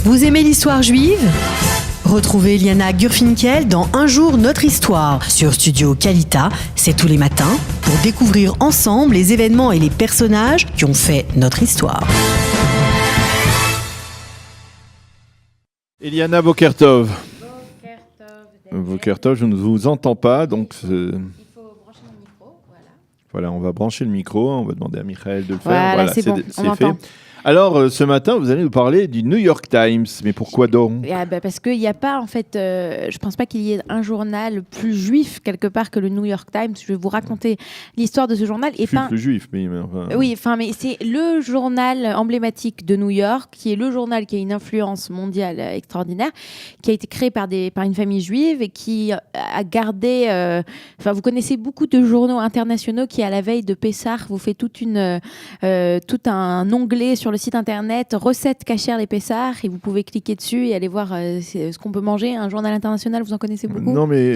Vous aimez l'histoire juive ? Retrouvez Liana Gurfinkel dans Un jour notre histoire sur Studio Kalita, c'est tous les matins, pour découvrir ensemble les événements et les personnages qui ont fait notre histoire. Eliana Bokertov. Bokertov, je ne vous entends pas, donc... Il faut brancher le micro, voilà. Voilà, on va brancher le micro, on va demander à Michael de le faire. Voilà, c'est bon, on fait. entend. Alors, ce matin, vous allez nous parler du New York Times. Mais pourquoi donc ? Parce qu'il n'y a pas, en fait, je pense pas qu'il y ait un journal plus juif quelque part que le New York Times. Je vais vous raconter l'histoire de ce journal. Je suis plus juif, mais enfin... Oui, mais c'est le journal emblématique de New York, qui est le journal qui a une influence mondiale extraordinaire, qui a été créé par une famille juive et qui a gardé... vous connaissez beaucoup de journaux internationaux qui, à la veille de Pessah, vous fait tout un onglet sur le site internet recettes cachères les Pessah, et vous pouvez cliquer dessus et aller voir ce qu'on peut manger. Un journal international, vous en connaissez beaucoup ? Non, mais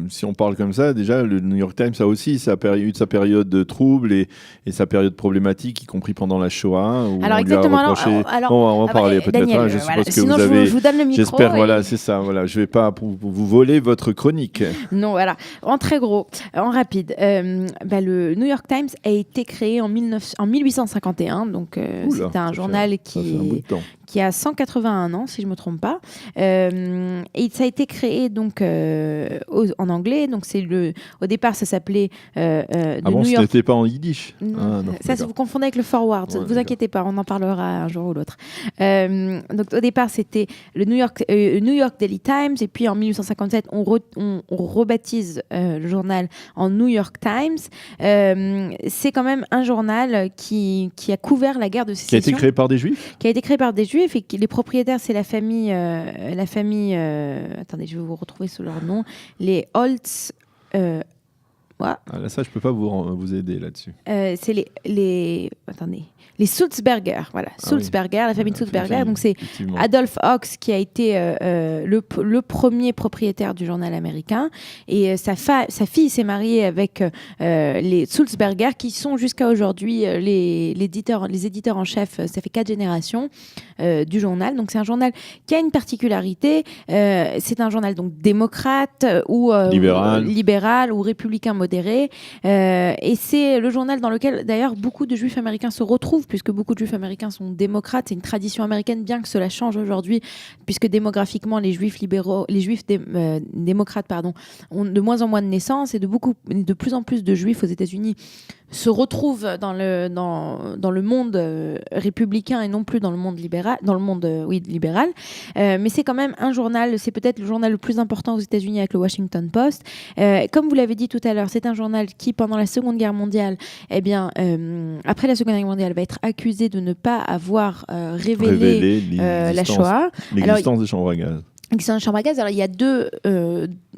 si on parle comme ça, déjà le New York Times a aussi sa période de trouble et sa période problématique, y compris pendant la Shoah. Où alors on exactement. Lui a reproché... On va en parler peut-être. Daniel, Je suppose que sinon vous avez. Je vous donne le micro. J'espère. Voilà, c'est ça. Voilà, je vais pas vous voler votre chronique. Non, voilà. En très gros, en rapide. Le New York Times a été créé en 1851, donc. C'était un journal qui a 181 ans, si je ne me trompe pas. Et ça a été créé donc, en anglais. Donc au départ, ça s'appelait Avant, ce n'était pas en yiddish. Non, ça, vous confondez avec le forward. Ne vous inquiétez pas, on en parlera un jour ou l'autre. Donc, au départ, c'était le New York Daily Times. Et puis, en 1857, on rebaptise le journal en New York Times. C'est quand même un journal qui a couvert la guerre de sécession. Qui a été créé par des Juifs ? Qui a été créé par des Juifs, et les propriétaires, c'est la famille... attendez, je vais vous retrouver sous leur nom. Les Holtz... Là, ça, je ne peux pas vous aider là-dessus. C'est les Sulzberger, voilà. Sulzberger, la famille Sulzberger. Donc, c'est Adolph Hawks qui a été le premier propriétaire du journal américain. Et sa fille s'est mariée avec les Sulzberger, qui sont jusqu'à aujourd'hui les éditeurs en chef. Ça fait 4 générations du journal. Donc, c'est un journal qui a une particularité. C'est un journal donc démocrate ou libéral ou républicain modéré. Et c'est le journal dans lequel, d'ailleurs, beaucoup de Juifs américains se retrouvent, puisque beaucoup de Juifs américains sont démocrates. C'est une tradition américaine, bien que cela change aujourd'hui, puisque démographiquement, les Juifs démocrates, ont de moins en moins de naissances, et de plus en plus de Juifs aux États-Unis se retrouvent dans le monde républicain et non plus dans le monde libéral, libéral. Mais c'est quand même un journal, c'est peut-être le journal le plus important aux États-Unis avec le Washington Post. Comme vous l'avez dit tout à l'heure, c'est un journal qui, pendant la Seconde Guerre mondiale, après la Seconde Guerre mondiale, va être accusé de ne pas avoir révélé la Shoah. L'existence des chambres à gaz. Chambre à gaz. Alors il y a deux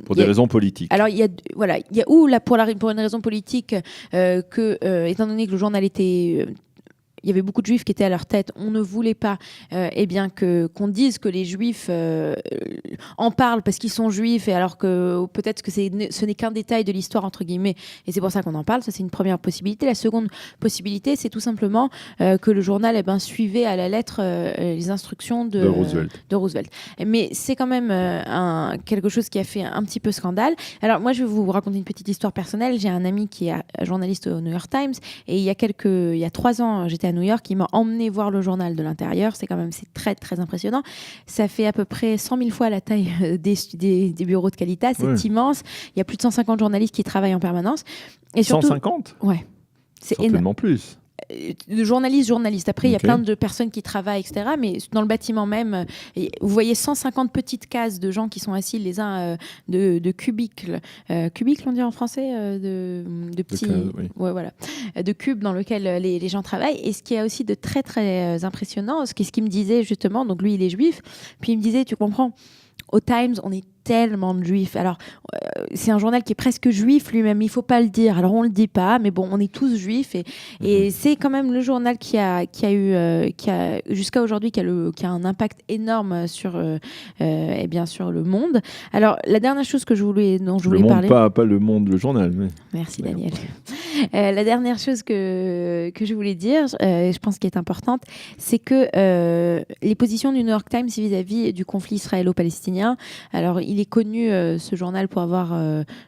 pour des raisons politiques. Alors il y a pour une raison politique étant donné que le journal était il y avait beaucoup de Juifs qui étaient à leur tête. On ne voulait pas qu'on dise que les Juifs en parlent parce qu'ils sont Juifs, et alors que peut-être que ce n'est qu'un détail de l'histoire, entre guillemets, et c'est pour ça qu'on en parle. Ça, c'est une première possibilité. La seconde possibilité, c'est tout simplement que le journal suivait à la lettre les instructions de Roosevelt. Mais c'est quand même quelque chose qui a fait un petit peu scandale. Alors moi, je vais vous raconter une petite histoire personnelle. J'ai un ami qui est journaliste au New York Times, et il y a 3 ans, j'étais à New York, il m'a emmené voir le journal de l'intérieur. C'est très très impressionnant. Ça fait à peu près 100 000 fois la taille des bureaux de Kalita. C'est immense. Il y a plus de 150 journalistes qui travaillent en permanance. Et surtout, 150 ? Ouais. C'est certainement plus. De journalistes. Après, il y a plein de personnes qui travaillent, etc. Mais dans le bâtiment même, vous voyez 150 petites cases de gens qui sont assis les uns de cubicles. Cubicles, on dit en français, de petits... voilà. De cubes dans lesquels les gens travaillent. Et ce qui est aussi de très, très impressionnant, ce qu'il me disait justement, donc lui, il est juif, puis il me disait, tu comprends, au Times, on est tellement de juifs. Alors, c'est un journal qui est presque juif lui-même, il ne faut pas le dire. Alors, on ne le dit pas, mais bon, on est tous juifs. Et c'est quand même le journal qui a jusqu'à aujourd'hui, qui a un impact énorme sur le monde. Alors, la dernière chose dont je voulais parler... Pas le monde, le journal. Mais... Merci, Daniel. La dernière chose que je voulais dire, je pense qu'elle est importante, c'est que les positions du New York Times vis-à-vis du conflit israélo-palestinien, alors il est connu, ce journal, pour avoir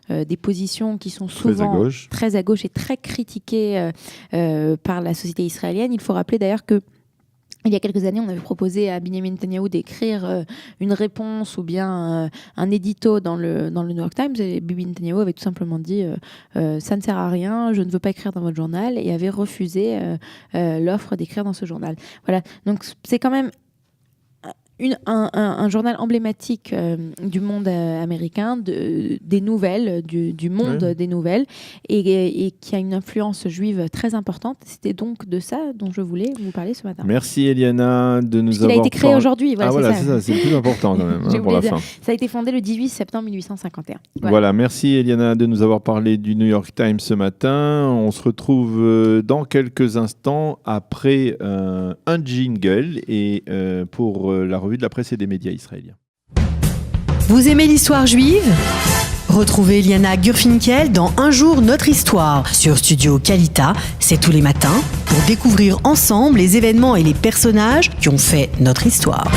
des positions qui sont souvent très à gauche et très critiquées par la société israélienne. Il faut rappeler d'ailleurs que il y a quelques années, on avait proposé à Benjamin Netanyahou d'écrire une réponse ou bien un édito dans le New York Times. Et Benjamin Netanyahou avait tout simplement dit ça ne sert à rien, je ne veux pas écrire dans votre journal, et avait refusé l'offre d'écrire dans ce journal. Voilà, donc c'est quand même un journal emblématique du monde américain, des nouvelles, du monde des nouvelles, et qui a une influence juive très importante. C'était donc de ça dont je voulais vous parler ce matin. Merci Eliana de nous avoir... Il a été créé aujourd'hui. Voilà, c'est ça, c'est le plus important quand même pour la fin. Ça a été fondé le 18 septembre 1851. Voilà, merci Eliana de nous avoir parlé du New York Times ce matin. On se retrouve dans quelques instants après un jingle et pour la revue de la presse et des médias israéliens. Vous aimez l'histoire juive ? Retrouvez Liana Gurfinkel dans Un jour notre histoire sur Studio Kalita. C'est tous les matins pour découvrir ensemble les événements et les personnages qui ont fait notre histoire.